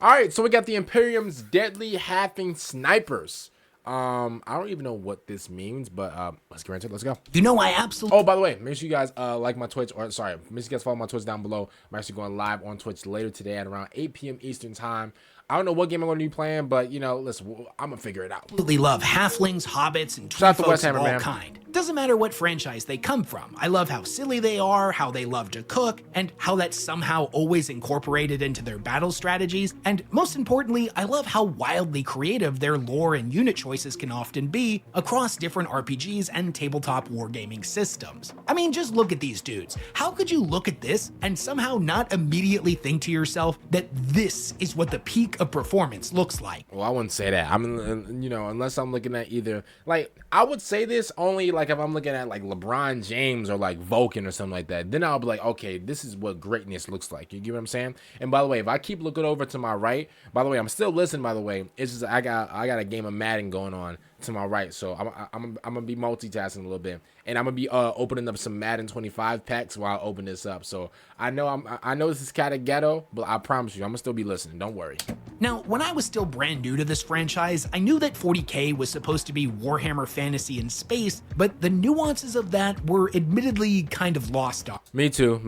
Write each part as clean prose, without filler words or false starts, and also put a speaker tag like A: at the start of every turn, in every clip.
A: All right, so we got the Imperium's deadly halfling snipers. I don't even know what this means, but let's get into it. Let's go.
B: You know, I absolutely.
A: Oh, by the way, make sure you guys like my Twitch, or sorry, make sure you guys follow my Twitch down below. I'm actually going live on Twitch later today at around 8 p.m. Eastern time. I don't know what game I'm going to be playing, but you know, listen, I'm gonna figure it out.
B: Absolutely love halflings, hobbits, and
A: Shout out to
B: folks of
A: Weshammer,
B: all
A: man.
B: kind. Doesn't matter what franchise they come from. I love how silly they are, how they love to cook, and how that's somehow always incorporated into their battle strategies. And most importantly, I love how wildly creative their lore and unit choices can often be across different RPGs and tabletop wargaming systems. I mean, just look at these dudes. How could you look at this and somehow not immediately think to yourself that this is what the peak of performance looks like?
A: Well, I wouldn't say that. I mean, you know, unless I'm looking at either, like, I would say this only like if I'm looking at like LeBron James or like Vulcan or something like that. Then I'll be like, okay, this is what greatness looks like. You get what I'm saying? And by the way, if I keep looking over to my right, by the way, I'm still listening. By the way, it's just I got a game of Madden going on to my right, so I'm gonna be multitasking a little bit, and I'm gonna be opening up some Madden 25 packs while I open this up. So I know this is kind of ghetto, but I promise you, I'm gonna still be listening. Don't worry.
B: Now, when I was still brand new to this franchise, I knew that 40K was supposed to be Warhammer Fantasy in space, but the nuances of that were admittedly kind of lost on.
A: Me too.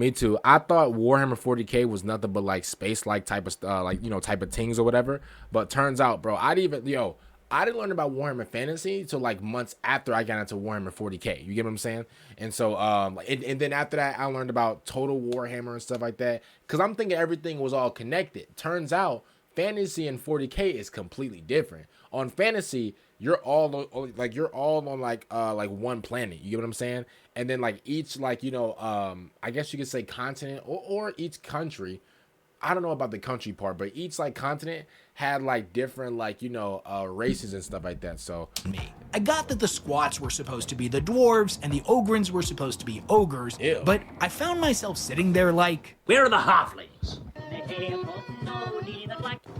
A: I thought Warhammer 40K was nothing but like space-like type of like, you know, type of things or whatever. But turns out, bro, I didn't learn about Warhammer Fantasy till like months after I got into Warhammer 40K. You get what I'm saying? And so, and then after that, I learned about Total Warhammer and stuff like that. Cause I'm thinking everything was all connected. Turns out, Fantasy and 40K is completely different. On Fantasy, you're all on like one planet. You get what I'm saying? And then like each like, you know, I guess you could say continent or each country. I don't know about the country part, but each like continent had like different like, you know, races and stuff like that. So
B: I got that the squats were supposed to be the dwarves and the ogrins were supposed to be ogres.
A: Ew.
B: But I found myself sitting there like,
C: where are the halflings?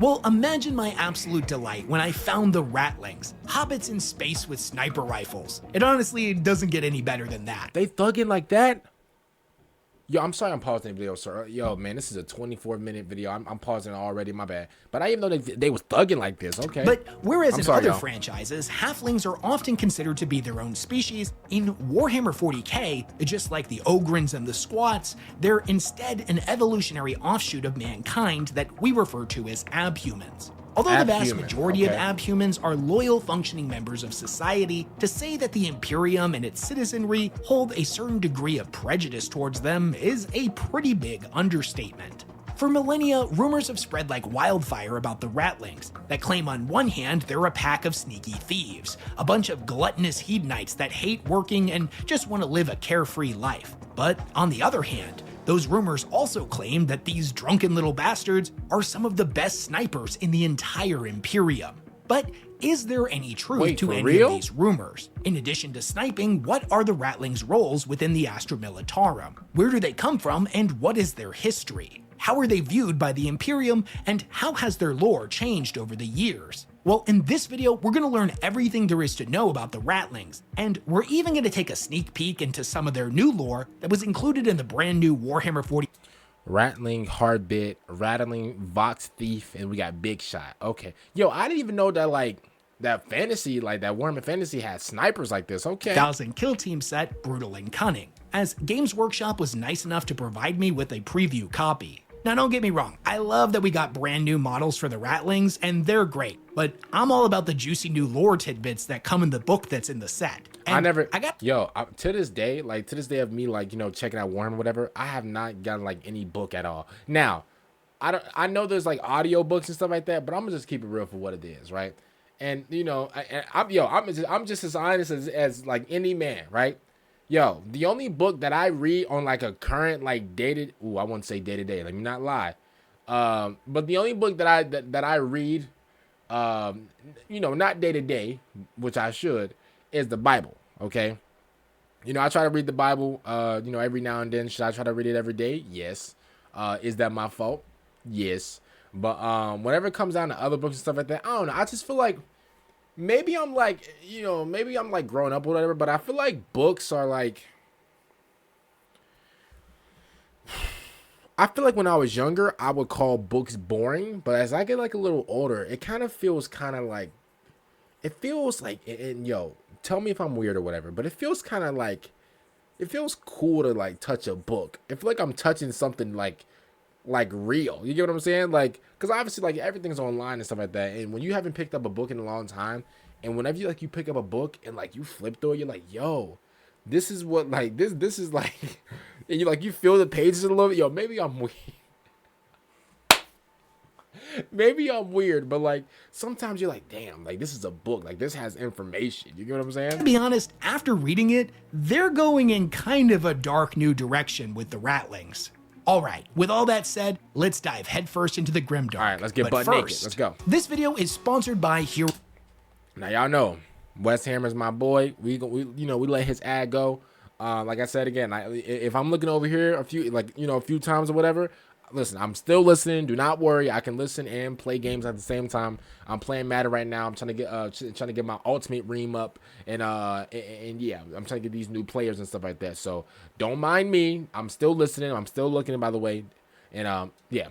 B: Well, imagine my absolute delight when I found the ratlings, hobbits in space with sniper rifles. It honestly doesn't get any better than that.
A: They thugging like that? Yo, I'm sorry I'm pausing the video, sir. Yo, man, this is a 24-minute video. I'm pausing already, my bad. But I didn't know they was thugging like this, okay.
B: But whereas in other
A: y'all.
B: franchises, halflings are often considered to be their own species, in Warhammer 40K, just like the ogrins and the squats, they're instead an evolutionary offshoot of mankind that we refer to as abhumans. Although the vast majority of abhumans are loyal, functioning members of society, to say that the Imperium and its citizenry hold a certain degree of prejudice towards them is a pretty big understatement. For millennia, rumors have spread like wildfire about the ratlings, that claim on one hand they're a pack of sneaky thieves, a bunch of gluttonous hedonites that hate working and just want to live a carefree life. But on the other hand, those rumors also claim that these drunken little bastards are some of the best snipers in the entire Imperium. But is there any truth to any of these rumors? In addition to sniping, what are the ratlings' roles within the astra militarum? Where do they come from and what is their history? How are they viewed by the Imperium and how has their lore changed over the years? Well, in this video, we're going to learn everything there is to know about the ratlings, and we're even going to take a sneak peek into some of their new lore that was included in the brand new Warhammer 40.
A: Ratling, Hardbit, Rattling, Vox Thief, and we got Big Shot. Okay. Yo, I didn't even know that like that fantasy, like that Warhammer Fantasy had snipers like this. Okay.
B: 1000 kill team set, Brutal and Cunning, as Games Workshop was nice enough to provide me with a preview copy. Now don't get me wrong, I love that we got brand new models for the ratlings and they're great, but I'm all about the juicy new lore tidbits that come in the book that's in the set. And
A: to this day of me like, you know, checking out Warhammer, whatever, I have not gotten like any book at all. Now, I know there's like audio books and stuff like that, but I'm gonna just keep it real for what it is, right? And you know, I'm just as honest as like any man, right? Yo, the only book that I read on like a current like dated, I won't say day to day, let me not lie. But the only book that I read, you know, not day to day, which I should, is the Bible. Okay. You know, I try to read the Bible, you know, every now and then. Should I try to read it every day? Yes. Is that my fault? Yes. But whenever it comes down to other books and stuff like that, I don't know. I just feel like maybe I'm like, you know, maybe I'm like growing up or whatever, but I feel like books are like, I feel like when I was younger, I would call books boring, but as I get like a little older, it kind of feels kind of like it feels like and yo, tell me if I'm weird or whatever, but it feels kind of like it feels cool to like touch a book. I feel like I'm touching something like real. You get what I'm saying? Like, because obviously like everything's online and stuff like that. And when you haven't picked up a book in a long time, and whenever you pick up a book and like you flip through it, you're like, yo, this is what like this is like, and you feel the pages a little bit. Yo, maybe I'm weird. Maybe I'm weird, but like sometimes you're like, damn, like this is a book. Like this has information. You get what I'm saying?
B: To be honest, after reading it, they're going in kind of a dark new direction with the ratlings. Alright, with all that said, let's dive headfirst into the grimdark.
A: Alright, let's get
B: but
A: butt naked.
B: first,
A: Let's go.
B: This video is sponsored by Hero.
A: Now y'all know Weshammer's my boy. We let his ad go. Like I said again, if I'm looking over here a few times or whatever, listen, I'm still listening. Do not worry, I can listen and play games at the same time. I'm playing Matter right now. I'm trying to get my ultimate ream up, and yeah, I'm trying to get these new players and stuff like that. So don't mind me. I'm still listening. I'm still looking, by the way, and yeah.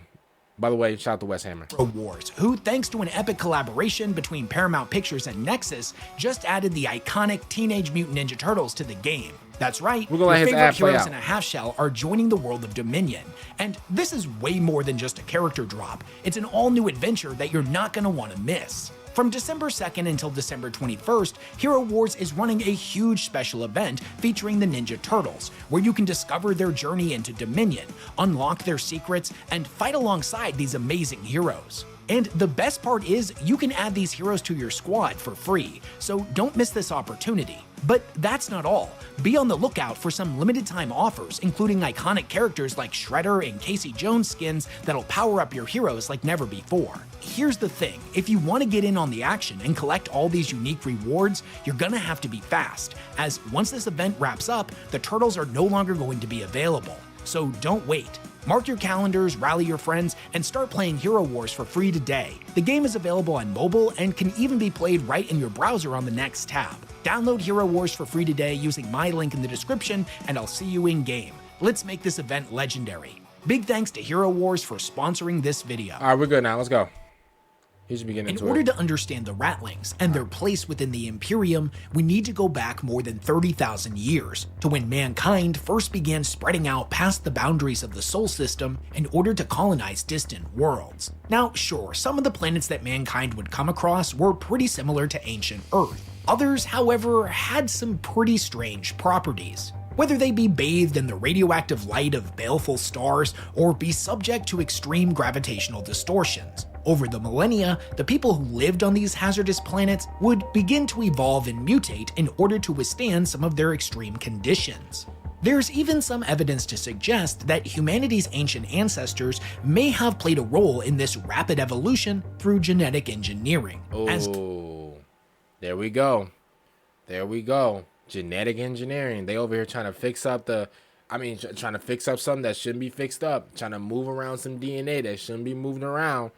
A: By the way, shout out to Weshammer.
B: Wars, who, thanks to an epic collaboration between Paramount Pictures and Nexus, just added the iconic Teenage Mutant Ninja Turtles to the game. That's right,
A: We're gonna let
B: your
A: his
B: favorite
A: ad play
B: heroes
A: out.
B: in a half shell are joining the world of Dominion. And this is way more than just a character drop. It's an all-new adventure that you're not gonna want to miss. From December 2nd until December 21st, Hero Wars is running a huge special event featuring the Ninja Turtles, where you can discover their journey into Dominion, unlock their secrets, and fight alongside these amazing heroes. And the best part is, you can add these heroes to your squad for free, so don't miss this opportunity. But that's not all. Be on the lookout for some limited time offers, including iconic characters like Shredder and Casey Jones skins that'll power up your heroes like never before. Here's the thing, if you want to get in on the action and collect all these unique rewards, you're gonna have to be fast, as once this event wraps up, the turtles are no longer going to be available. So don't wait. Mark your calendars, rally your friends, and start playing Hero Wars for free today. The game is available on mobile and can even be played right in your browser on the next tab. Download Hero Wars for free today using my link in the description, and I'll see you in game. Let's make this event legendary. Big thanks to Hero Wars for sponsoring this video.
A: All right, we're good now. Let's go. He should be getting into
B: In order
A: it.
B: to understand the ratlings and their place within the Imperium, we need to go back more than 30,000 years to when mankind first began spreading out past the boundaries of the Sol system in order to colonize distant worlds. Now, sure, some of the planets that mankind would come across were pretty similar to ancient Earth. Others, however, had some pretty strange properties. Whether they be bathed in the radioactive light of baleful stars or be subject to extreme gravitational distortions. Over the millennia, the people who lived on these hazardous planets would begin to evolve and mutate in order to withstand some of their extreme conditions. There's even some evidence to suggest that humanity's ancient ancestors may have played a role in this rapid evolution through genetic engineering.
A: Oh, there we go. There we go. Genetic engineering. They over here trying to fix up trying to fix up something that shouldn't be fixed up. Trying to move around some DNA that shouldn't be moving around.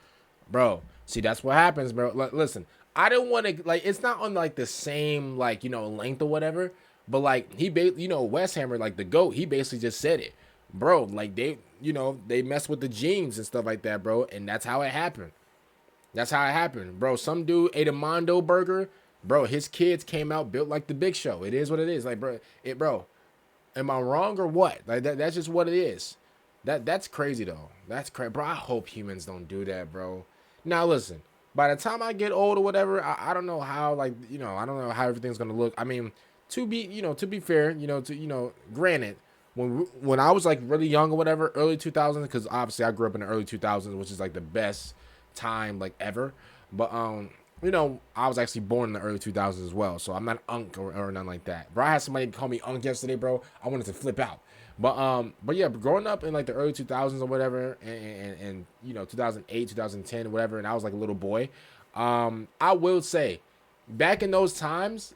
A: Bro, see, that's what happens, bro. Listen, I don't want to, like, it's not on, like, the same, like, length or whatever, but, like, Weshammer, like, the GOAT, he basically just said it. Bro, like, they mess with the genes and stuff like that, bro, and that's how it happened. That's how it happened. Bro, some dude ate a Mondo burger. Bro, his kids came out built like the Big Show. It is what it is. Like, bro, am I wrong or what? Like, that's just what it is. That's crazy, though. That's crazy. Bro, I hope humans don't do that, bro. Now, listen, by the time I get old or whatever, I don't know how, like, I don't know how everything's going to look. I mean, to be fair, granted, when I was, like, really young or whatever, early 2000s, because obviously I grew up in the early 2000s, which is, like, the best time, like, ever. But, I was actually born in the early 2000s as well, so I'm not unk or nothing like that. Bro, I had somebody call me unk yesterday, bro. I wanted to flip out. But yeah, growing up in like the early 2000s or whatever, and 2008, 2010, whatever, and I was like a little boy. I will say, back in those times,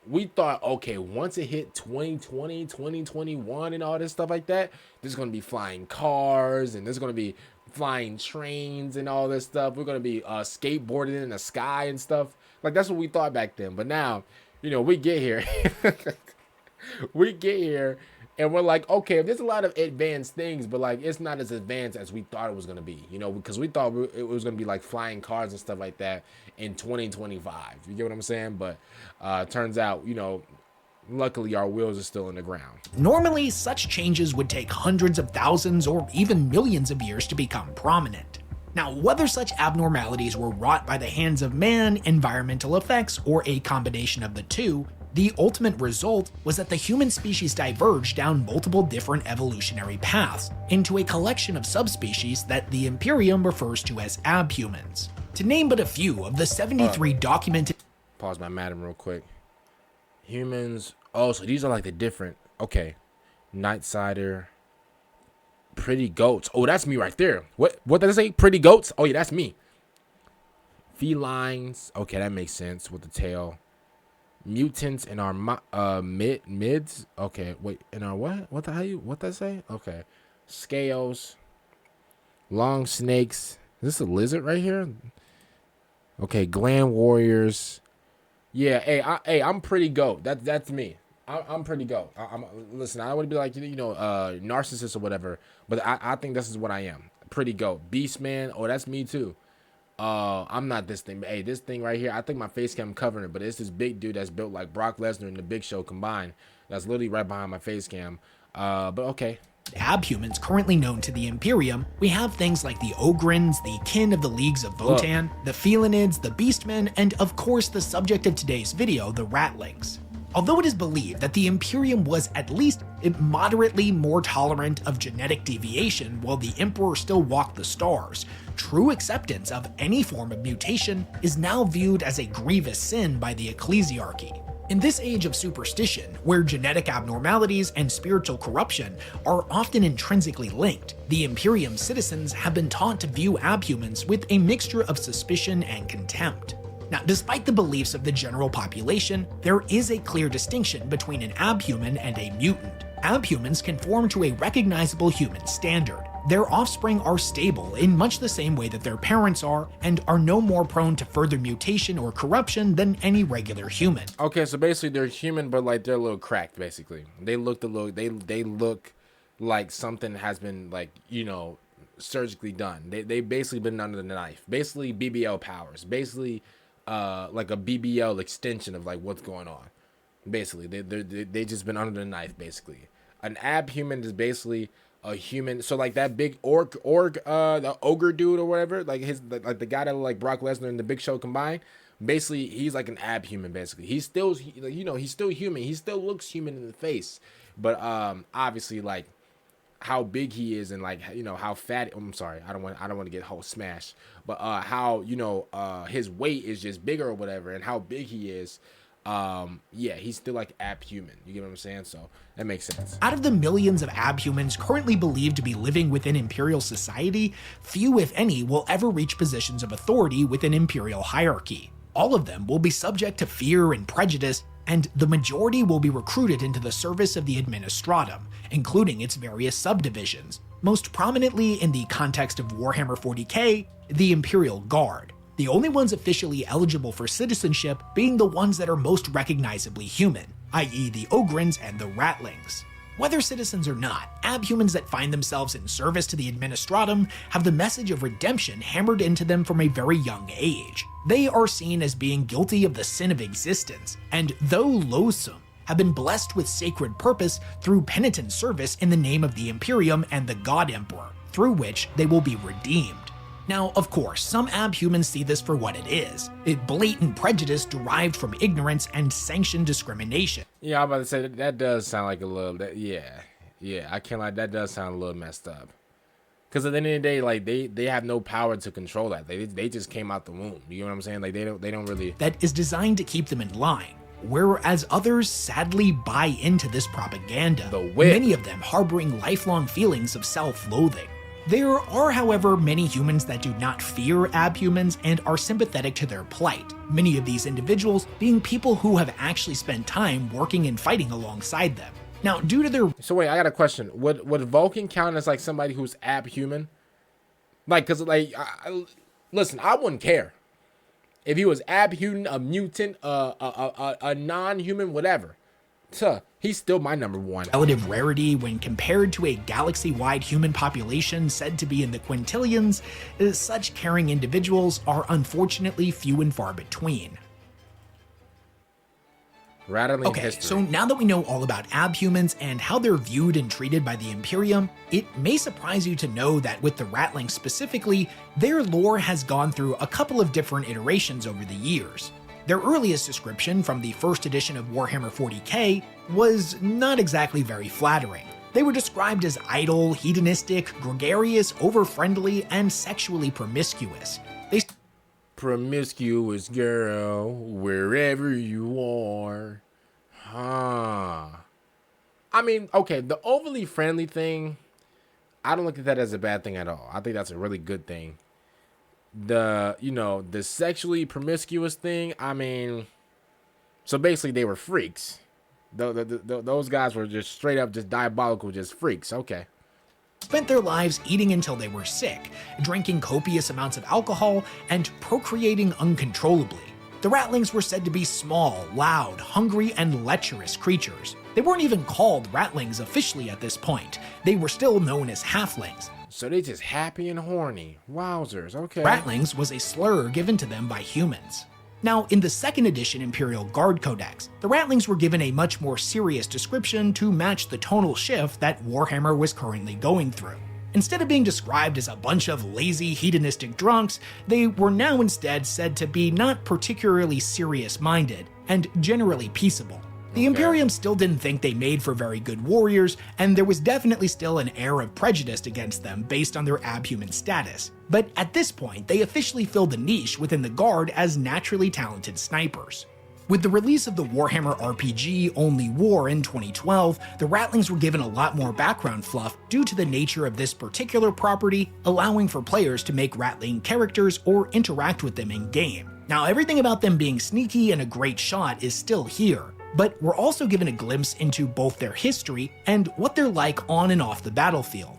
A: we thought, okay, once it hit 2020, 2021, and all this stuff like that, there's gonna be flying cars, and there's gonna be flying trains and all this stuff. We're gonna be skateboarding in the sky and stuff. Like, that's what we thought back then. But now, we get here, we get here. And we're like, okay, there's a lot of advanced things, but like it's not as advanced as we thought it was gonna be, you know, because we thought it was gonna be like flying cars and stuff like that in 2025. You get what I'm saying? But turns out, you know, luckily our wheels are still in the ground.
B: Normally, such changes would take hundreds of thousands or even millions of years to become prominent. Now, whether such abnormalities were wrought by the hands of man, environmental effects, or a combination of the two, the ultimate result was that the human species diverged down multiple different evolutionary paths into a collection of subspecies that the Imperium refers to as abhumans. To name but a few of the 73 documented—
A: Pause my madam real quick. Humans. Oh, so these are like the different. Okay. Nightsider. Pretty goats. Oh, that's me right there. What did I say? Pretty goats? Oh, yeah, that's me. Felines. Okay, that makes sense with the tail. Mutants in our mids. Okay, wait. In our what? What did I say? Okay. Scales. Long snakes. Is this a lizard right here? Okay, gland warriors. Yeah, hey, I'm pretty goat. That's me. I'm pretty goat. Listen, I don't want to be like narcissist or whatever, but I think this is what I am. Pretty goat. Beast man. Oh, that's me too. I'm not this thing, but hey, this thing right here, I think my face cam covering it, but it's this big dude that's built like Brock Lesnar and the Big Show combined. That's literally right behind my face cam. But okay.
B: Abhumans currently known to the Imperium, we have things like the Ogrins, the kin of the Leagues of Votan, the Felinids, the Beastmen, and of course the subject of today's video, the Ratlings. Although it is believed that the Imperium was at least moderately more tolerant of genetic deviation while the Emperor still walked the stars, true acceptance of any form of mutation is now viewed as a grievous sin by the ecclesiarchy. In this age of superstition, where genetic abnormalities and spiritual corruption are often intrinsically linked, the Imperium citizens have been taught to view abhumans with a mixture of suspicion and contempt. Now, despite the beliefs of the general population, there is a clear distinction between an abhuman and a mutant. Abhumans conform to a recognizable human standard. Their offspring are stable in much the same way that their parents are, and are no more prone to further mutation or corruption than any regular human.
A: Okay, so basically they're human, but like they're a little cracked. Basically, they look they look like something has been like surgically done. They basically been under the knife. Basically BBL powers. Basically, like a BBL extension of like what's going on. Basically, they just been under the knife. Basically, an abhuman is basically a human. So like that big orc, the ogre dude or whatever, like the guy that like Brock Lesnar and the Big Show combined. Basically, he's like an abhuman. Basically, he's still he's still human. He still looks human in the face, but obviously like how big he is and like how fat. I'm sorry, I don't want to get whole smashed, but how his weight is just bigger or whatever, and how big he is. Yeah, he's still like abhuman. You get what I'm saying? So that makes sense.
B: Out of the millions of abhumans currently believed to be living within Imperial society, few, if any, will ever reach positions of authority within Imperial hierarchy. All of them will be subject to fear and prejudice, and the majority will be recruited into the service of the administratum, including its various subdivisions, most prominently in the context of Warhammer 40K, the Imperial Guard. The only ones officially eligible for citizenship being the ones that are most recognizably human, i.e. the Ogrins and the Ratlings. Whether citizens or not, abhumans that find themselves in service to the administratum have the message of redemption hammered into them from a very young age. They are seen as being guilty of the sin of existence, and though loathsome, have been blessed with sacred purpose through penitent service in the name of the Imperium and the God Emperor, through which they will be redeemed. Now, of course, some abhumans see this for what it is, a blatant prejudice derived from ignorance and sanctioned discrimination.
A: Yeah, I'm about to say that does sound like a little, yeah, I can't lie, that does sound a little messed up. Because at the end of the day, like they have no power to control that. They just came out the womb. You know what I'm saying? Like they don't really.
B: That is designed to keep them in line. Whereas others sadly buy into this propaganda, many of them harboring lifelong feelings of self-loathing. There are, however, many humans that do not fear abhumans and are sympathetic to their plight, many of these individuals being people who have actually spent time working and fighting alongside them. Now, due to their—
A: So wait, I got a question. Would Vulcan count as like somebody who's abhuman? Like, cause like, listen, I wouldn't care if he was abhuman, a mutant, a non-human, whatever. He's still my number one.
B: Relative rarity when compared to a galaxy-wide human population said to be in the quintillions, such caring individuals are unfortunately few and far between.
A: Rattling
B: Okay,
A: history.
B: so now that we know all about abhumans and how they're viewed and treated by the Imperium, it may surprise you to know that with the ratlings specifically, their lore has gone through a couple of different iterations over the years. Their earliest description from the first edition of Warhammer 40K was not exactly very flattering. They were described as idle, hedonistic, gregarious, over-friendly, and sexually promiscuous.
A: Promiscuous girl, wherever you are. Huh. I mean, okay, the overly friendly thing, I don't look at that as a bad thing at all. I think that's a really good thing. The sexually promiscuous thing, I mean, so basically they were freaks. Those guys were just straight up just diabolical, just freaks. Okay.
B: Spent their lives eating until they were sick, drinking copious amounts of alcohol, and procreating uncontrollably. The ratlings were said to be small, loud, hungry, and lecherous creatures. They weren't even called ratlings officially at this point. They were still known as halflings.
A: So they just happy and horny. Wowzers, okay.
B: Ratlings was a slur given to them by humans. Now, in the second edition Imperial Guard Codex, the ratlings were given a much more serious description to match the tonal shift that Warhammer was currently going through. Instead of being described as a bunch of lazy, hedonistic drunks, they were now instead said to be not particularly serious-minded and generally peaceable. The Imperium still didn't think they made for very good warriors, and there was definitely still an air of prejudice against them based on their abhuman status. But at this point, they officially filled the niche within the Guard as naturally talented snipers. With the release of the Warhammer RPG Only War in 2012, the ratlings were given a lot more background fluff due to the nature of this particular property, allowing for players to make ratling characters or interact with them in-game. Now, everything about them being sneaky and a great shot is still here, but we're also given a glimpse into both their history and what they're like on and off the battlefield.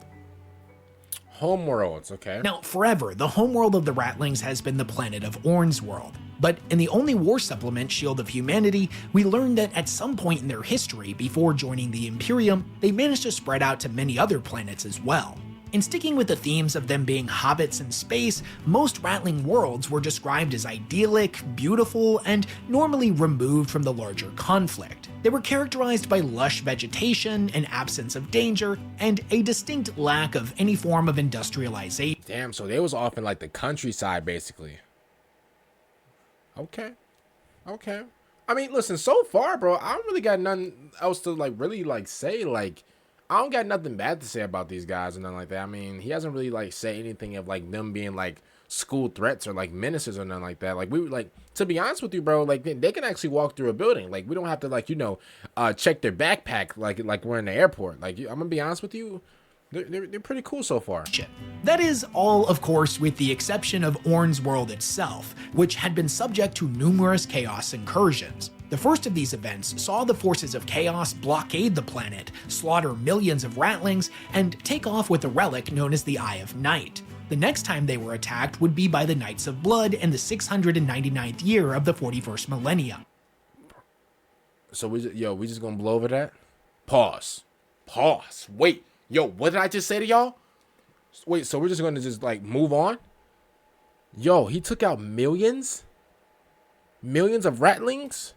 A: Homeworlds, okay.
B: Now, forever, the homeworld of the ratlings has been the planet of Orn's world. But in the Only War supplement, Shield of Humanity, we learned that at some point in their history, before joining the Imperium, they managed to spread out to many other planets as well. In sticking with the themes of them being hobbits in space, most Ratling worlds were described as idyllic, beautiful, and normally removed from the larger conflict. They were characterized by lush vegetation, an absence of danger, and a distinct lack of any form of industrialization.
A: Damn, so they was off in like the countryside, basically. Okay. I mean, listen, so far, bro, I don't really got nothing else to really say. Like, I don't got nothing bad to say about these guys or nothing like that. I mean, he hasn't really say anything of them being school threats or menaces or nothing like that. To be honest with you, bro, they can actually walk through a building. We don't have to check their backpack like we're in the airport. I'm gonna be honest with you, they're pretty cool so far.
B: That is all, of course, with the exception of Orn's world itself, which had been subject to numerous chaos incursions. The first of these events saw the forces of chaos blockade the planet, slaughter millions of ratlings, and take off with a relic known as the Eye of Night. The next time they were attacked would be by the Knights of Blood in the 699th year of the 41st millennia.
A: So we just gonna blow over that? Pause. Wait, what did I just say to y'all? Wait, so we're just gonna move on? He took out millions of ratlings?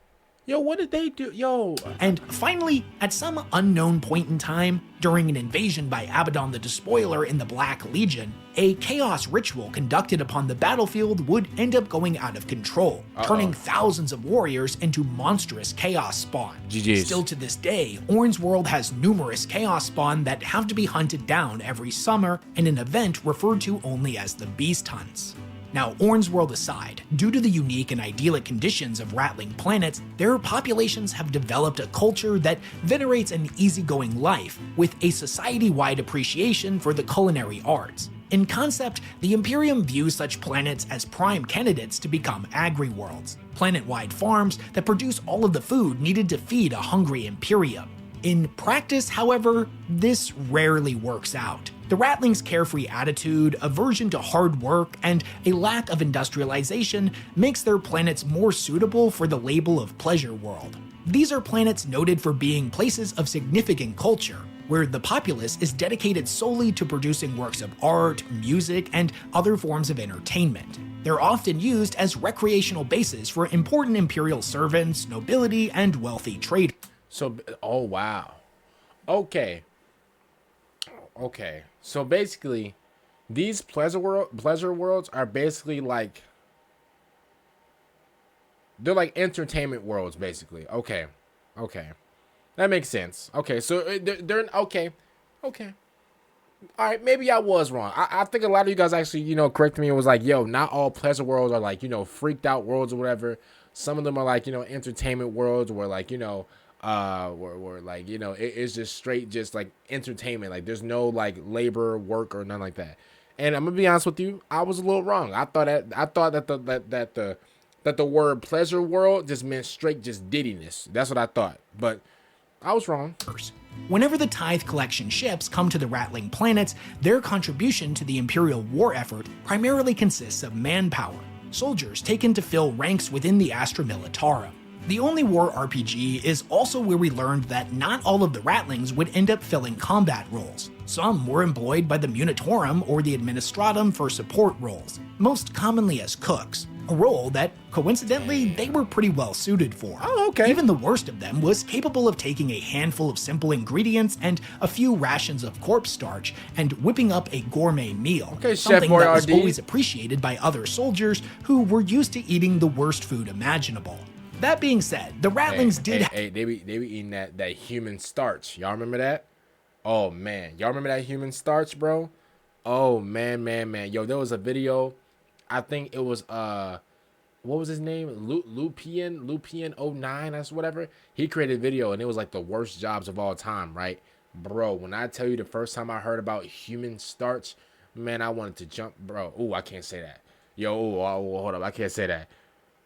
A: What did they do?
B: And finally, at some unknown point in time, during an invasion by Abaddon the Despoiler in the Black Legion, a chaos ritual conducted upon the battlefield would end up going out of control, turning thousands of warriors into monstrous chaos spawn.
A: GG's.
B: Still to this day, Orn's world has numerous chaos spawn that have to be hunted down every summer in an event referred to only as the Beast Hunts. Now, Orn's world aside, due to the unique and idyllic conditions of Ratling planets, their populations have developed a culture that venerates an easygoing life, with a society-wide appreciation for the culinary arts. In concept, the Imperium views such planets as prime candidates to become agri-worlds, planet-wide farms that produce all of the food needed to feed a hungry Imperium. In practice, however, this rarely works out. The ratlings' carefree attitude, aversion to hard work, and a lack of industrialization makes their planets more suitable for the label of pleasure world. These are planets noted for being places of significant culture, where the populace is dedicated solely to producing works of art, music, and other forms of entertainment. They're often used as recreational bases for important imperial servants, nobility, and wealthy traders.
A: So, oh wow. Okay. Okay. So basically, these pleasure worlds are basically like, they're like entertainment worlds, basically. Okay. Okay. That makes sense. Okay. So they're okay. Okay. All right. Maybe I was wrong. I think a lot of you guys actually, corrected me and was like, yo, not all pleasure worlds are like, freaked out worlds or whatever. Some of them are like, entertainment worlds where like, where like, it's just straight, just like entertainment. Like there's no like labor, work, or nothing like that. And I'm gonna be honest with you, I was a little wrong. I thought that the word pleasure world just meant straight just dittiness. That's what I thought, but I was wrong.
B: Whenever the tithe collection ships come to the Ratling planets, their contribution to the Imperial war effort primarily consists of manpower, soldiers taken to fill ranks within the astra militarum. The Only War RPG is also where we learned that not all of the Ratlings would end up filling combat roles. Some were employed by the militarum or the administratum for support roles, most commonly as cooks, a role that, coincidentally, they were pretty well suited for.
A: Oh, okay.
B: Even the worst of them was capable of taking a handful of simple ingredients and a few rations of corpse starch and whipping up a gourmet meal,
A: okay,
B: something that was
A: Chef
B: always appreciated by other soldiers who were used to eating the worst food imaginable. That being said, the Ratlings did.
A: They be eating that human starch. Y'all remember that? Oh man, y'all remember that human starch, bro? Oh man. Yo, there was a video. I think it was what was his name? Lupian 09, that's whatever. He created a video and it was like the worst jobs of all time, right? Bro, when I tell you the first time I heard about human starch, man, I wanted to jump, bro. Ooh, I can't say that. Yo, hold up, I can't say that.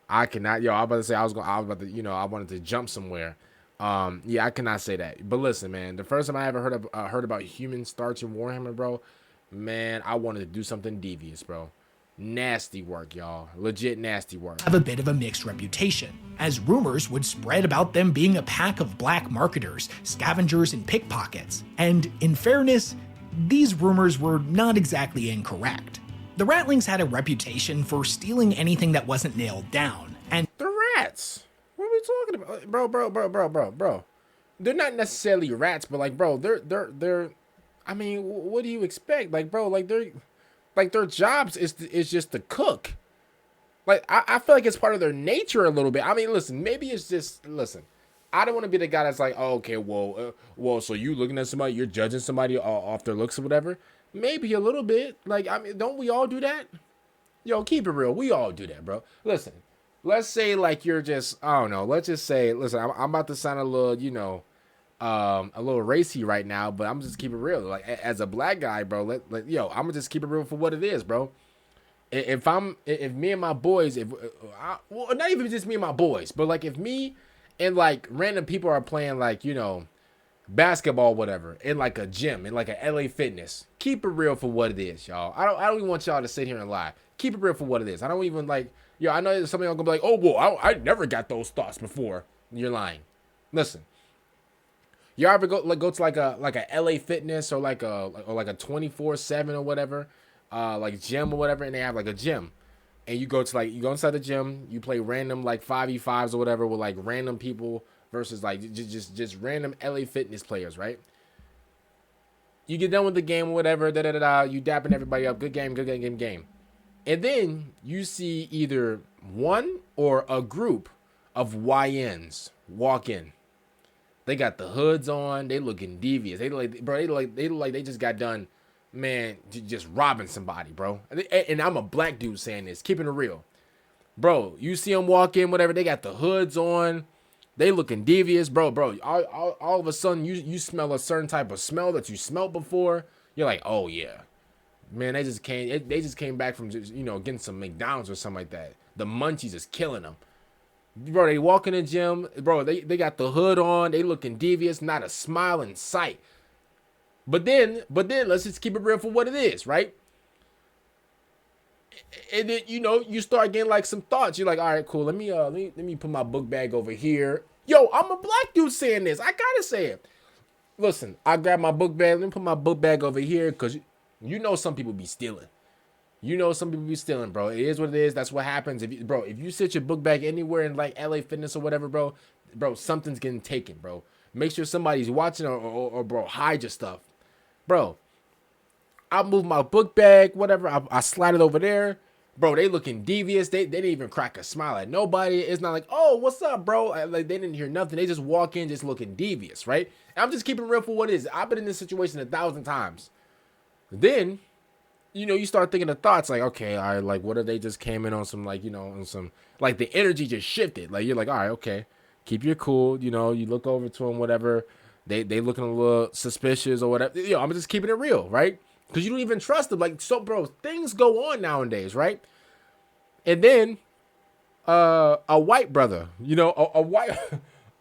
A: I cannot, yo, I was about to say I was about to, I wanted to jump somewhere. Yeah, I cannot say that. But listen, man, the first time I ever heard about human starch in Warhammer, bro, man, I wanted to do something devious, bro. Nasty work, y'all. Legit nasty work.
B: Have a bit of a mixed reputation, as rumors would spread about them being a pack of black marketers, scavengers, and pickpockets. And in fairness, these rumors were not exactly incorrect. The Ratlings had a reputation for stealing anything that wasn't nailed down, and
A: the rats. What are we talking about, bro? They're not necessarily rats, but like, bro, they're. I mean, what do you expect, like, bro? Like their jobs is just to cook. Like I feel like it's part of their nature a little bit. I mean, listen, maybe it's just I don't want to be the guy that's like, oh, okay, well, so you looking at somebody, you're judging somebody off their looks or whatever. Maybe a little bit. Like, I mean, don't we all do that? Yo, keep it real. We all do that, bro. Listen, let's say like you're just, I don't know. Let's just say, listen, I'm about to sound a little, a little racy right now, but I'm just keep it real. Like as a black guy, bro, I'm gonna just keep it real for what it is, bro. If me and my boys, well, not even just me and my boys, but like if me and like random people are playing like, basketball, whatever, in like a gym, in like a LA Fitness. Keep it real for what it is, y'all. I don't even want y'all to sit here and lie. Keep it real for what it is. I don't even like, I know some of y'all gonna be like, oh, well, I never got those thoughts before. You're lying. Listen, you ever go to like a LA Fitness or like a 24/7 or whatever, like gym or whatever, and they have like a gym, and you go inside the gym, you play random like 5v5s or whatever with like random people versus like just random LA Fitness players, right? You get done with the game or whatever, you dapping everybody up, good game. And then you see either one or a group of YNs walk in. They got the hoods on, they looking devious. They look like they just got done, man, just robbing somebody, bro. And I'm a black dude saying this, keeping it real. Bro, you see them walk in, whatever, they got the hoods on. They looking devious, bro. All of a sudden, you smell a certain type of smell that you smelled before. You're like, oh yeah, man. They just came back from just, getting some McDonald's or something like that. The munchies is killing them. Bro, they walk in the gym, bro, they got the hood on, they looking devious, not a smile in sight. But then let's just keep it real for what it is, right? And then you start getting like some thoughts. You're like, all right, cool. Let me put my book bag over here. Yo, I'm a black dude saying this. I gotta say it. Listen, I grab my book bag. Let me put my book bag over here because some people be stealing. Some people be stealing, bro. It is what it is. That's what happens. If you sit your book bag anywhere in like LA Fitness or whatever, bro, something's getting taken, bro. Make sure somebody's watching or bro, hide your stuff, bro. I move my book bag, whatever. I slide it over there, bro. They looking devious. They didn't even crack a smile at nobody. It's not like, oh, what's up, bro? Like they didn't hear nothing. They just walk in, just looking devious, right? And I'm just keeping it real for what it is. I've been in this situation 1,000 times. Then, you start thinking of thoughts like, okay, all right, like what if they just came in on some like, on some like the energy just shifted. Like you're like, all right, okay, keep your cool. You look over to them, whatever. They looking a little suspicious or whatever. I'm just keeping it real, right? Because you don't even trust them. Like, so, bro, things go on nowadays, right? And then a white brother, a white,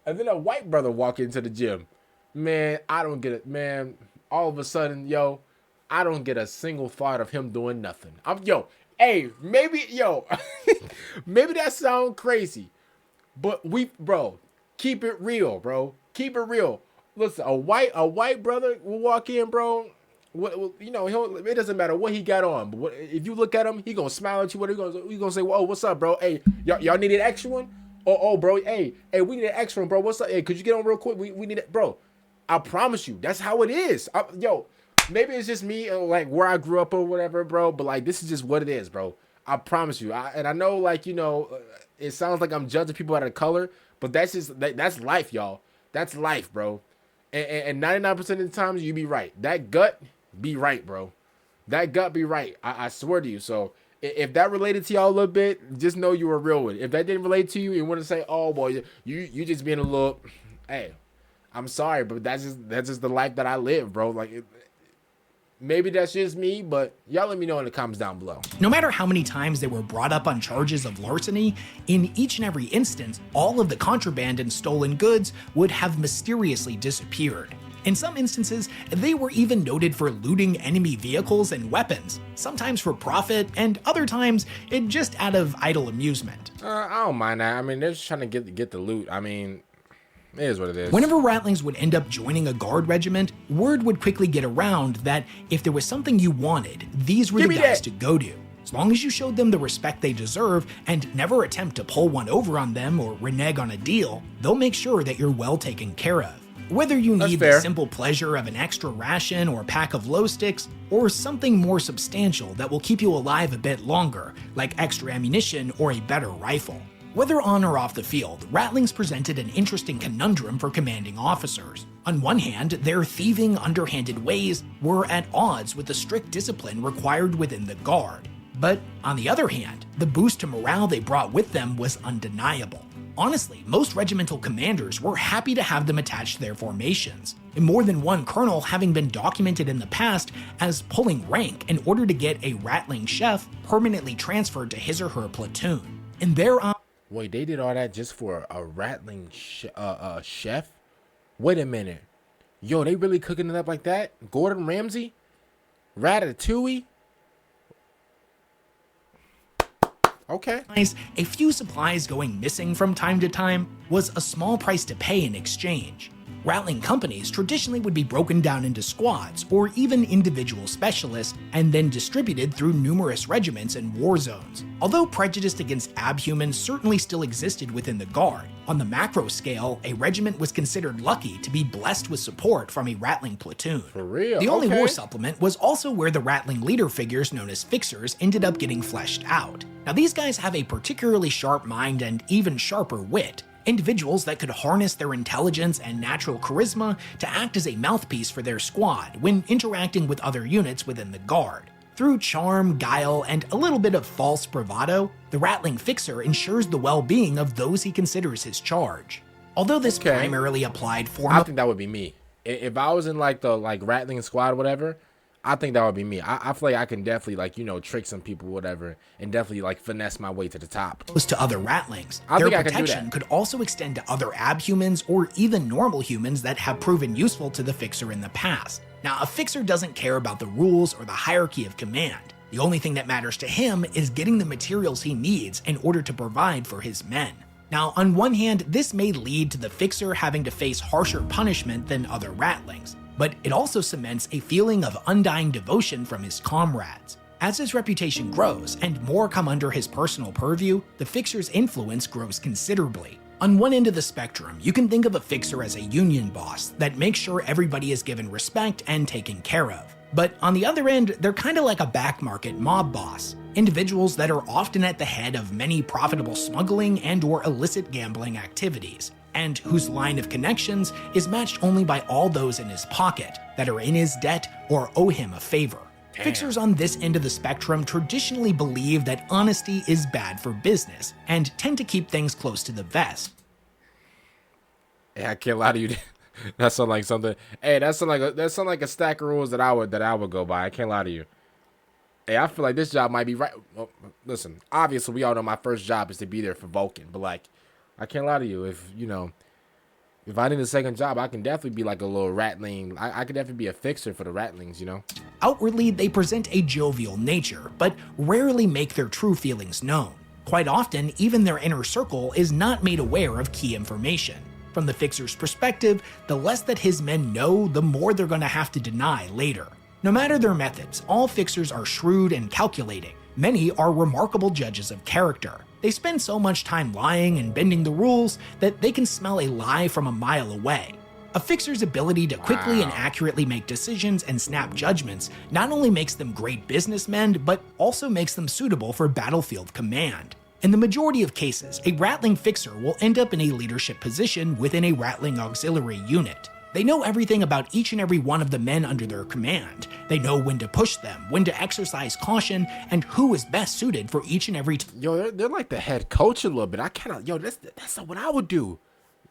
A: and then a white brother walk into the gym. Man, I don't get it, man. All of a sudden, I don't get a single thought of him doing nothing. Maybe that sounds crazy, but bro, keep it real, bro. Keep it real. Listen, a white brother will walk in, bro. It doesn't matter what he got on, but if you look at him, he gonna smile at you. What he gonna say? Well, oh, what's up, bro? Hey, y'all need an extra one? Oh, bro. Hey, we need an extra one, bro. What's up? Hey, could you get on real quick? We need it, bro. I promise you, that's how it is. Maybe it's just me, like where I grew up or whatever, bro. But like, this is just what it is, bro. I promise you. And I know, like, it sounds like I'm judging people out of color, but that's life, y'all. That's life, bro. And 99% of the times you be right. That gut be right, bro. That gut be right. I swear to you. So if that related to y'all a little bit, just know you were real with it. If that didn't relate to you, you want to say, oh boy, you just being a little, hey, I'm sorry, but that's just the life that I live, bro. Like maybe that's just me, but y'all let me know in the comments down below.
B: No matter how many times they were brought up on charges of larceny, in each and every instance, all of the contraband and stolen goods would have mysteriously disappeared. In some instances, they were even noted for looting enemy vehicles and weapons, sometimes for profit, and other times just out of idle amusement.
A: I don't mind that. I mean, they're just trying to get the loot. I mean, it is what it is.
B: Whenever ratlings would end up joining a guard regiment, word would quickly get around that if there was something you wanted, these were the guys to go to. As long as you showed them the respect they deserve and never attempt to pull one over on them or renege on a deal, they'll make sure that you're well taken care of. Whether you need the simple pleasure of an extra ration or a pack of glow sticks, or something more substantial that will keep you alive a bit longer, like extra ammunition or a better rifle. Whether on or off the field, ratlings presented an interesting conundrum for commanding officers. On one hand, their thieving, underhanded ways were at odds with the strict discipline required within the guard. But on the other hand, the boost to morale they brought with them was undeniable. Honestly, most regimental commanders were happy to have them attached to their formations, and more than one colonel having been documented in the past as pulling rank in order to get a ratling chef permanently transferred to his or her platoon. And
A: wait, they did all that just for a rattling chef? Wait a minute. Yo, they really cooking it up like that? Gordon Ramsay? Ratatouille? Okay.
B: A few supplies going missing from time to time was a small price to pay in exchange. Ratling companies traditionally would be broken down into squads or even individual specialists and then distributed through numerous regiments and war zones. Although prejudice against abhumans certainly still existed within the guard, on the macro scale, a regiment was considered lucky to be blessed with support from a ratling platoon.
A: For real?
B: The only war supplement was also where the ratling leader figures known as fixers ended up getting fleshed out. Now these guys have a particularly sharp mind and even sharper wit. Individuals that could harness their intelligence and natural charisma to act as a mouthpiece for their squad when interacting with other units within the guard. Through charm, guile, and a little bit of false bravado, the ratling fixer ensures the well-being of those he considers his charge. Although this primarily applied for...
A: I think that would be me. If I was in like the rattling squad or whatever, I think that would be me. I feel like I can definitely, like, you know, trick some people, whatever, and definitely like finesse my way to the top.
B: To other ratlings,
A: I
B: their
A: think I could do
B: protection
A: that.
B: could also extend to other abhumans or even normal humans that have proven useful to the Fixer in the past. Now, a Fixer doesn't care about the rules or the hierarchy of command. The only thing that matters to him is getting the materials he needs in order to provide for his men. Now, on one hand, this may lead to the Fixer having to face harsher punishment than other ratlings, but it also cements a feeling of undying devotion from his comrades. As his reputation grows and more come under his personal purview, the Fixer's influence grows considerably. On one end of the spectrum, you can think of a Fixer as a union boss that makes sure everybody is given respect and taken care of. But on the other end, they're kind of like a back market mob boss, individuals that are often at the head of many profitable smuggling and or illicit gambling activities, and whose line of connections is matched only by all those in his pocket that are in his debt or owe him a favor.
A: Damn.
B: Fixers on this end of the spectrum traditionally believe that honesty is bad for business and tend to keep things close to the vest.
A: Yeah, I can't lie to you. That sounds like something. Hey, that sounds like a stack of rules that I would go by. I can't lie to you. Hey, I feel like this job might be right. Well, listen, obviously we all know my first job is to be there for Vulcan, but like, I can't lie to you. If you know, if I need a second job, I can definitely be like a little ratling. I could definitely be a fixer for the ratlings, you know.
B: Outwardly, they present a jovial nature, but rarely make their true feelings known. Quite often, even their inner circle is not made aware of key information. From the Fixer's perspective, the less that his men know, the more they're going to have to deny later. No matter their methods, all Fixers are shrewd and calculating. Many are remarkable judges of character. They spend so much time lying and bending the rules that they can smell a lie from a mile away. A Fixer's ability to quickly and accurately make decisions and snap judgments not only makes them great businessmen, but also makes them suitable for battlefield command. In the majority of cases, a Ratling Fixer will end up in a leadership position within a Ratling auxiliary unit. They know everything about each and every one of the men under their command. They know when to push them, when to exercise caution, and who is best suited for each and every
A: Yo, they're like the head coach a little bit. That's what I would do.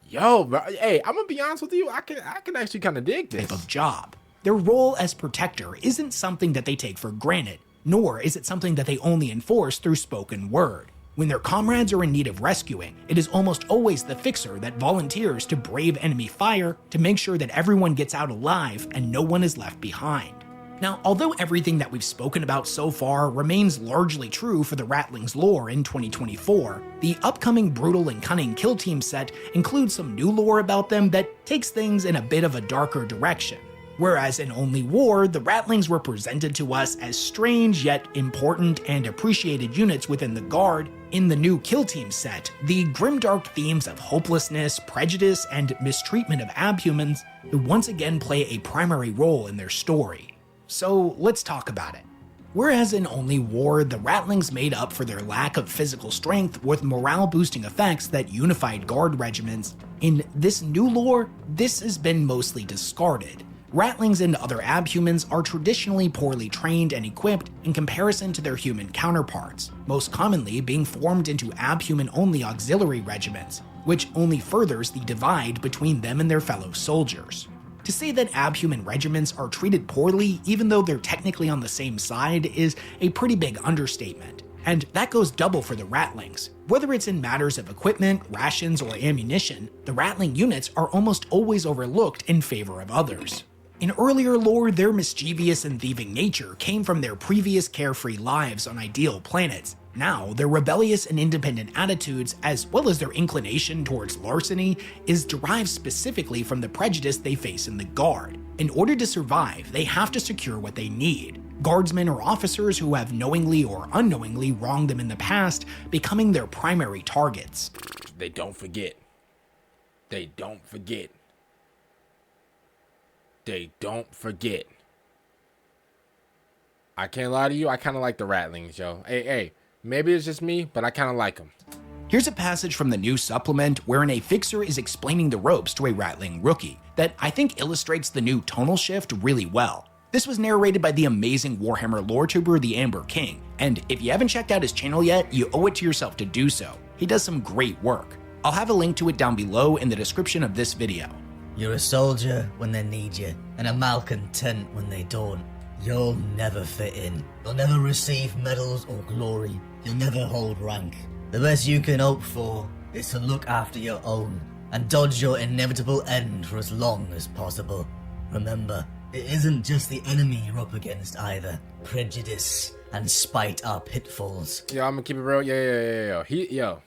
A: Yo, bro, hey, I'm gonna be honest with you. I can actually kind of dig this.
B: type of job. Their role as protector isn't something that they take for granted, nor is it something that they only enforce through spoken word. When their comrades are in need of rescuing, it is almost always the Fixer that volunteers to brave enemy fire to make sure that everyone gets out alive and no one is left behind. Now, although everything that we've spoken about so far remains largely true for the Ratling's lore in 2024, the upcoming Brutal and Cunning Kill Team set includes some new lore about them that takes things in a bit of a darker direction. Whereas in Only War, the Ratlings were presented to us as strange yet important and appreciated units within the Guard, in the new Kill Team set, the grimdark themes of hopelessness, prejudice, and mistreatment of abhumans once again play a primary role in their story. So let's talk about it. Whereas in Only War, the Ratlings made up for their lack of physical strength with morale-boosting effects that unified Guard regiments, in this new lore, this has been mostly discarded. Ratlings and other abhumans are traditionally poorly trained and equipped in comparison to their human counterparts, most commonly being formed into abhuman-only auxiliary regiments, which only furthers the divide between them and their fellow soldiers. To say that abhuman regiments are treated poorly even though they're technically on the same side is a pretty big understatement, and that goes double for the Ratlings. Whether it's in matters of equipment, rations, or ammunition, the Ratling units are almost always overlooked in favor of others. In earlier lore, their mischievous and thieving nature came from their previous carefree lives on ideal planets. Now, their rebellious and independent attitudes, as well as their inclination towards larceny, is derived specifically from the prejudice they face in the Guard. In order to survive, they have to secure what they need. Guardsmen or officers who have knowingly or unknowingly wronged them in the past, becoming their primary targets.
A: They don't forget. They don't forget. They don't forget. I can't lie to you, I kind of like the Ratlings, yo. Hey, maybe it's just me, but I kind of like them.
B: Here's a passage from the new supplement wherein a Fixer is explaining the ropes to a Ratling rookie that I think illustrates the new tonal shift really well. This was narrated by the amazing Warhammer lore tuber, the Amber King, and if you haven't checked out his channel yet, you owe it to yourself to do so. He does some great work. I'll have a link to it down below in the description of this video.
C: You're a soldier when they need you, and a malcontent when they don't. You'll never fit in. You'll never receive medals or glory. You'll never hold rank. The best you can hope for is to look after your own and dodge your inevitable end for as long as possible. Remember, it isn't just the enemy you're up against either. Prejudice and spite are pitfalls.
A: Yo, I'm gonna keep it real. Yo.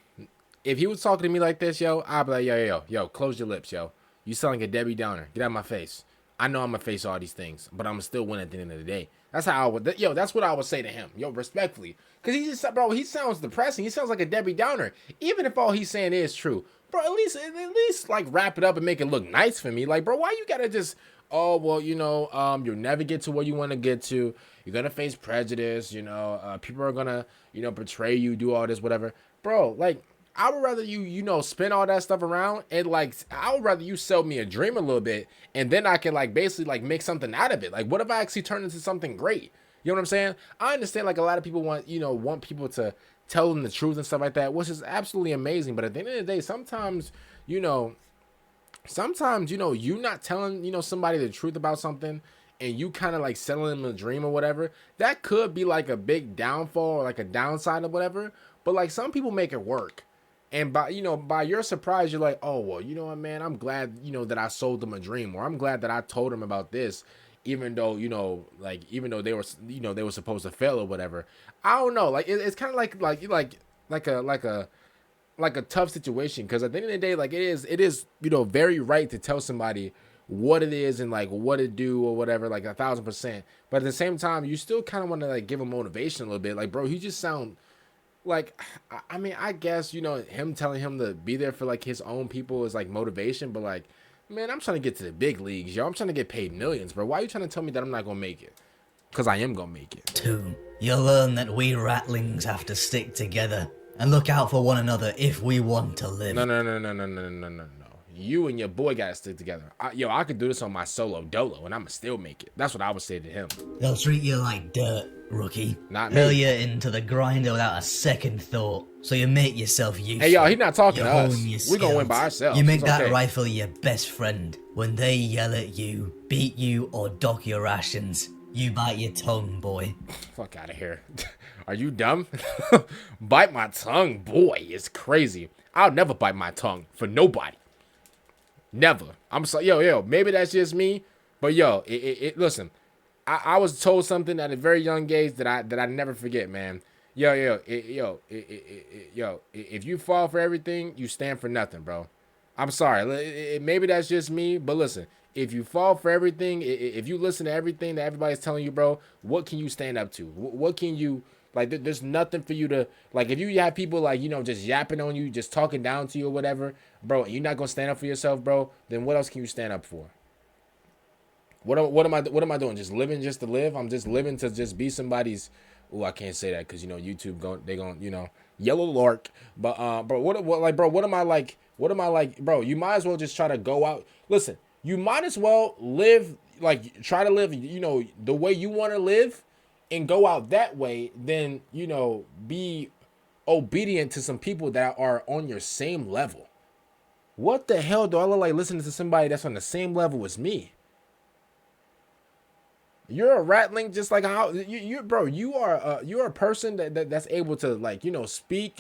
A: If he was talking to me like this, yo, I'd be like, yo, close your lips, yo. You sound like a Debbie Downer. Get out of my face. I know I'm gonna face all these things, but I'm gonna still win at the end of the day. That's how I would, that's what I would say to him, yo, respectfully. Cause he sounds depressing. He sounds like a Debbie Downer. Even if all he's saying is true, bro, at least like wrap it up and make it look nice for me. Like, bro, why you gotta just, oh, well, you'll never get to where you want to get to. You're gonna face prejudice, people are gonna, betray you, do all this, whatever. Bro, like, I would rather you, spin all that stuff around and, like, I would rather you sell me a dream a little bit and then I can, like, basically, like, make something out of it. Like, what if I actually turn into something great? You know what I'm saying? I understand, like, a lot of people want people to tell them the truth and stuff like that, which is absolutely amazing. But at the end of the day, sometimes, you not telling, somebody the truth about something and you kind of, like, selling them a dream or whatever, that could be, like, a big downfall or, like, a downside or whatever. But, like, some people make it work. And by your surprise, you're like, oh, well, you know what, man, I'm glad, that I sold them a dream, or I'm glad that I told them about this, even though, even though they were, they were supposed to fail or whatever. I don't know. Like, it's kind of like a tough situation. Cause at the end of the day, like it is, very right to tell somebody what it is and like what to do or whatever, like 1,000%. But at the same time, you still kind of want to like give them motivation a little bit. Like, bro, you just sound like, I mean, I guess, him telling him to be there for like his own people is like motivation, but like, man, I'm trying to get to the big leagues, yo. I'm trying to get paid millions, bro. Why are you trying to tell me that I'm not gonna make it? Because I am gonna make it.
C: 2. You'll learn that we ratlings have to stick together and look out for one another if we want to live.
A: No. You and your boy gotta stick together. I could do this on my solo dolo and I'ma still make it. That's what I would say to him.
C: They'll treat you like dirt, rookie.
A: Not me.
C: Hurl you into the grinder without a second thought, so you make yourself useful.
A: Hey, y'all, he's not talking to us. We're gonna win by ourselves.
C: You make that rifle your best friend. When they yell at you, beat you, or dock your rations, you bite your tongue, boy.
A: Fuck out of here. Are you dumb? Bite my tongue, boy. It's crazy. I'll never bite my tongue for nobody. Never. I'm sorry, yo, maybe that's just me, but yo, listen, I was told something at a very young age that I never forget, man. Yo, if you fall for everything, you stand for nothing, bro. I'm sorry, maybe that's just me, but listen, if you fall for everything, if you listen to everything that everybody's telling you, bro, what can you stand up to? What can you, like, there's nothing for you to, like, if you have people, like, just yapping on you, just talking down to you or whatever, bro, and you're not going to stand up for yourself, bro, then what else can you stand up for? What am I doing? Just living just to live? I'm just living to just be somebody's, I can't say that because, YouTube, they going, yellow lark. But, bro, what am I like, bro, you might as well just try to go out. Listen, you might as well live, like, try to live, the way you want to live. And go out that way, then, be obedient to some people that are on your same level. What the hell do I look like listening to somebody that's on the same level as me? You're a ratling just like how bro, you're a person that's able to, like, speak,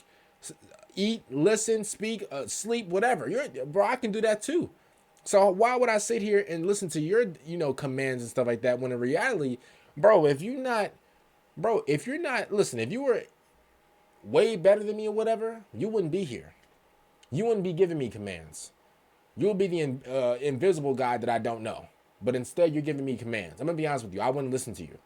A: eat, listen, speak, sleep, whatever. Bro, I can do that too. So why would I sit here and listen to your, commands and stuff like that when in reality, bro, if you're not, listen, if you were way better than me or whatever, you wouldn't be here. You wouldn't be giving me commands. You would be the invisible guy that I don't know. But instead, you're giving me commands. I'm going to be honest with you. I wouldn't listen to you.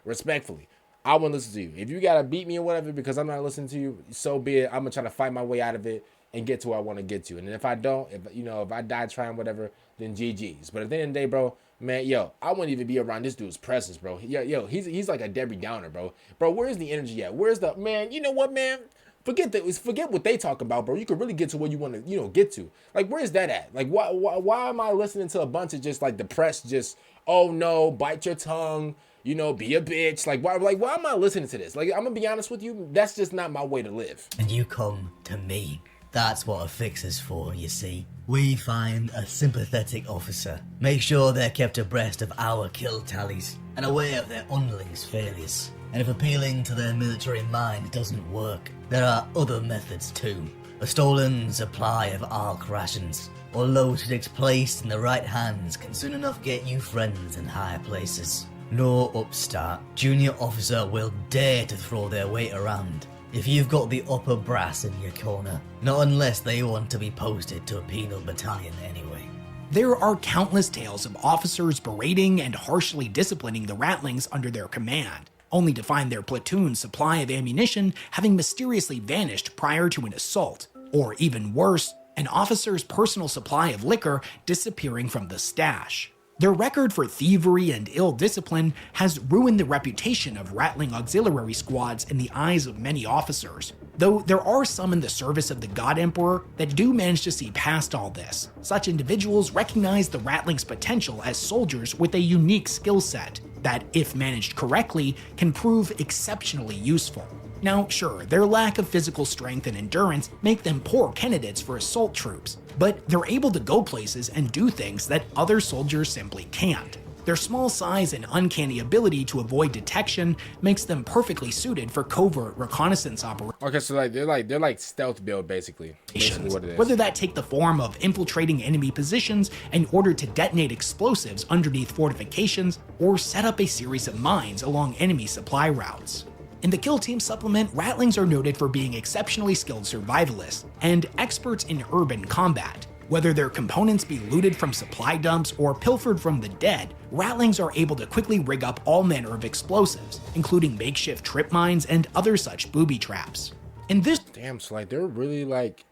A: Respectfully, I wouldn't listen to you. If you got to beat me or whatever because I'm not listening to you, so be it. I'm going to try to fight my way out of it and get to where I want to get to. And if I don't, if I die trying whatever, then GG's. But at the end of the day, bro, man, I wouldn't even be around this dude's presence, bro. He's like a Debbie Downer, bro. Bro, where's the energy at? Where's the, man, you know what, man? Forget what they talk about, bro. You could really get to where you want to, get to. Like, where's that at? Like, why am I listening to a bunch of just, like, depressed, just, oh, no, bite your tongue, be a bitch. Like, why am I listening to this? Like, I'm going to be honest with you. That's just not my way to live.
C: And you come to me. That's what a fix is for, you see. We find a sympathetic officer. Make sure they're kept abreast of our kill tallies and aware of their underlings' failures. And if appealing to their military mind doesn't work, there are other methods too. A stolen supply of ark rations or logistics placed in the right hands can soon enough get you friends in higher places. No upstart junior officer will dare to throw their weight around if you've got the upper brass in your corner, not unless they want to be posted to a penal battalion anyway.
B: There are countless tales of officers berating and harshly disciplining the ratlings under their command, only to find their platoon's supply of ammunition having mysteriously vanished prior to an assault, or even worse, an officer's personal supply of liquor disappearing from the stash. Their record for thievery and ill discipline has ruined the reputation of Ratling auxiliary squads in the eyes of many officers, though there are some in the service of the God Emperor that do manage to see past all this. Such individuals recognize the Ratling's potential as soldiers with a unique skill set that, if managed correctly, can prove exceptionally useful. Now, sure, their lack of physical strength and endurance make them poor candidates for assault troops, but they're able to go places and do things that other soldiers simply can't. Their small size and uncanny ability to avoid detection makes them perfectly suited for covert reconnaissance operations.
A: Okay, so they're like stealth build basically what it is.
B: Whether that take the form of infiltrating enemy positions in order to detonate explosives underneath fortifications or set up a series of mines along enemy supply routes. In the Kill Team supplement, Ratlings are noted for being exceptionally skilled survivalists and experts in urban combat. Whether their components be looted from supply dumps or pilfered from the dead, Ratlings are able to quickly rig up all manner of explosives, including makeshift trip mines and other such booby traps. In this
A: Damn, so like they're really like,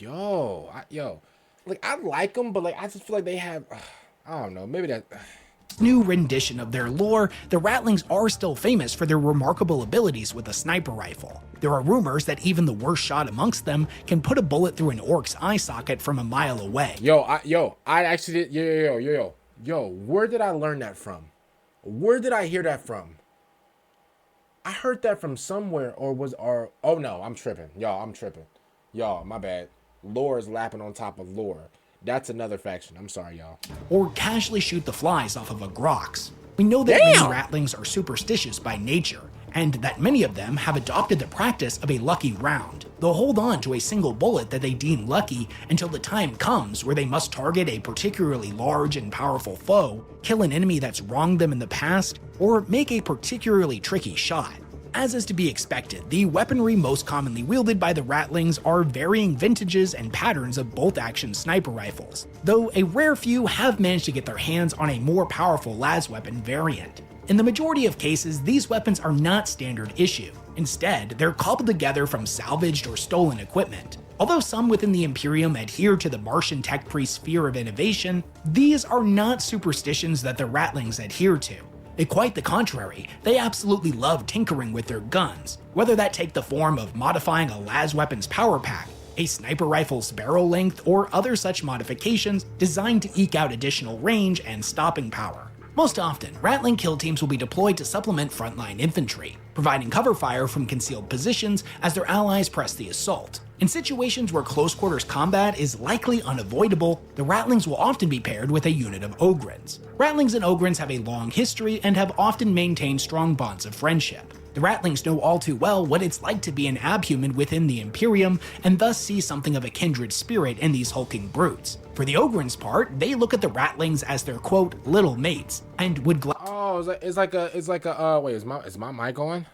A: like I like them, but like I just feel like they have, I don't know, maybe that.
B: new rendition of their lore, the Ratlings are still famous for their remarkable abilities with a sniper rifle. There are rumors that even the worst shot amongst them can put a bullet through an orc's eye socket from a mile away.
A: I actually did, where did I learn that from? Where did I hear that from? I heard that from somewhere, oh no, I'm tripping. Y'all, my bad. Lore is lapping on top of lore. That's another faction. I'm sorry, y'all.
B: Or casually shoot the flies off of a grox. We know that many Ratlings are superstitious by nature, and that many of them have adopted the practice of a lucky round. They'll hold on to a single bullet that they deem lucky until the time comes where they must target a particularly large and powerful foe, kill an enemy that's wronged them in the past, or make a particularly tricky shot. As is to be expected, the weaponry most commonly wielded by the Ratlings are varying vintages and patterns of bolt-action sniper rifles, though a rare few have managed to get their hands on a more powerful las weapon variant. In the majority of cases, these weapons are not standard issue. Instead, they're cobbled together from salvaged or stolen equipment. Although some within the Imperium adhere to the Martian tech priest's fear of innovation, these are not superstitions that the Ratlings adhere to. Quite the contrary, they absolutely love tinkering with their guns, whether that take the form of modifying a las weapon's power pack, a sniper rifle's barrel length, or other such modifications designed to eke out additional range and stopping power. Most often, Ratling kill teams will be deployed to supplement frontline infantry, providing cover fire from concealed positions as their allies press the assault. In situations where close quarters combat is likely unavoidable, the Ratlings will often be paired with a unit of Ogrins. Ratlings and Ogrins have a long history and have often maintained strong bonds of friendship. The Ratlings know all too well what it's like to be an abhuman within the Imperium, and thus see something of a kindred spirit in these hulking brutes. For the Ogrins' part, they look at the Ratlings as their quote, little mates, and would
A: it's like a wait, is my mic on?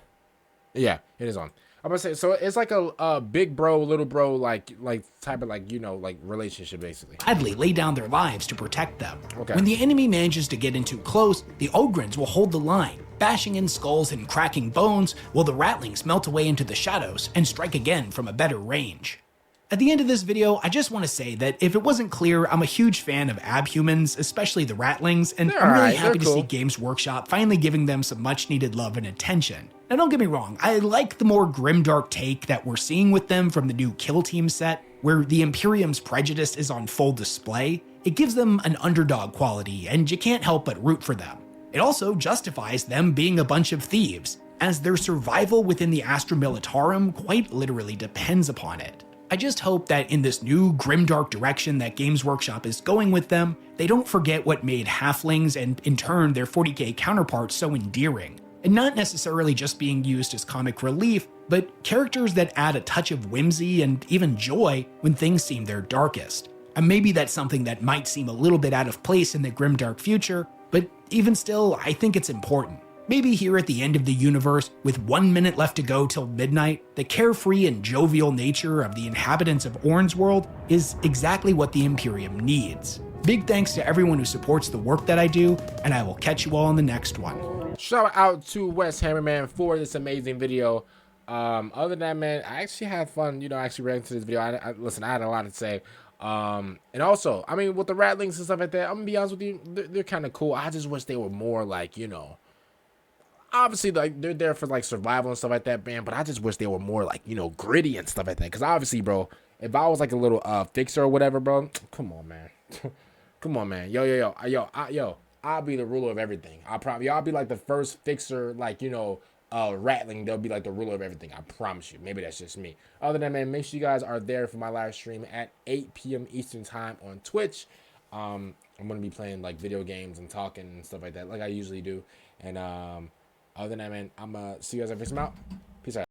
A: Yeah, it is on. I'm gonna say, so it's like a big bro, little bro, like type of like relationship basically.
B: Gladly lay down their lives to protect them.
A: Okay.
B: When the enemy manages to get in too close, the Ogrins will hold the line, bashing in skulls and cracking bones, while the Ratlings melt away into the shadows and strike again from a better range. At the end of this video, I just want to say that if it wasn't clear, I'm a huge fan of abhumans, especially the Ratlings, and I'm really happy to see Games Workshop finally giving them some much needed love and attention. Now don't get me wrong, I like the more grimdark take that we're seeing with them from the new Kill Team set, where the Imperium's prejudice is on full display. It gives them an underdog quality, and you can't help but root for them. It also justifies them being a bunch of thieves, as their survival within the astra militarum quite literally depends upon it. I just hope that in this new grimdark direction that Games Workshop is going with them, they don't forget what made halflings and in turn their 40k counterparts so endearing, and not necessarily just being used as comic relief, but characters that add a touch of whimsy and even joy when things seem their darkest. And maybe that's something that might seem a little bit out of place in the grimdark future, but even still, I think it's important. Maybe here at the end of the universe, with 1 minute left to go till midnight, the carefree and jovial nature of the inhabitants of Orn's world is exactly what the Imperium needs. Big thanks to everyone who supports the work that I do, and I will catch you all in the next one.
A: Shout out to weshammer, man, for this amazing video. Other than that, man, I actually had fun, you know, actually reacting to this video. Listen, I had a lot to say. And also, I mean, with the ratlings and stuff like that, I'm gonna be honest with you, they're kind of cool. I just wish they were more like, you know, obviously, like, they're there for like survival and stuff like that, man, but I just wish they were more like, you know, gritty and stuff like that. Because obviously, bro, if I was like a little fixer or whatever, bro, come on, man. Come on, man. Yo, I'll be the ruler of everything. I'll be like the first fixer, like, you know, ratling. They'll be like the ruler of everything. I promise you. Maybe that's just me. Other than that, man, make sure you guys are there for my live stream at 8 p.m. Eastern time on Twitch. I'm gonna be playing like video games and talking and stuff like that, like I usually do. And other than that, man, I'm gonna see you guys. I'll fix them out. Peace out.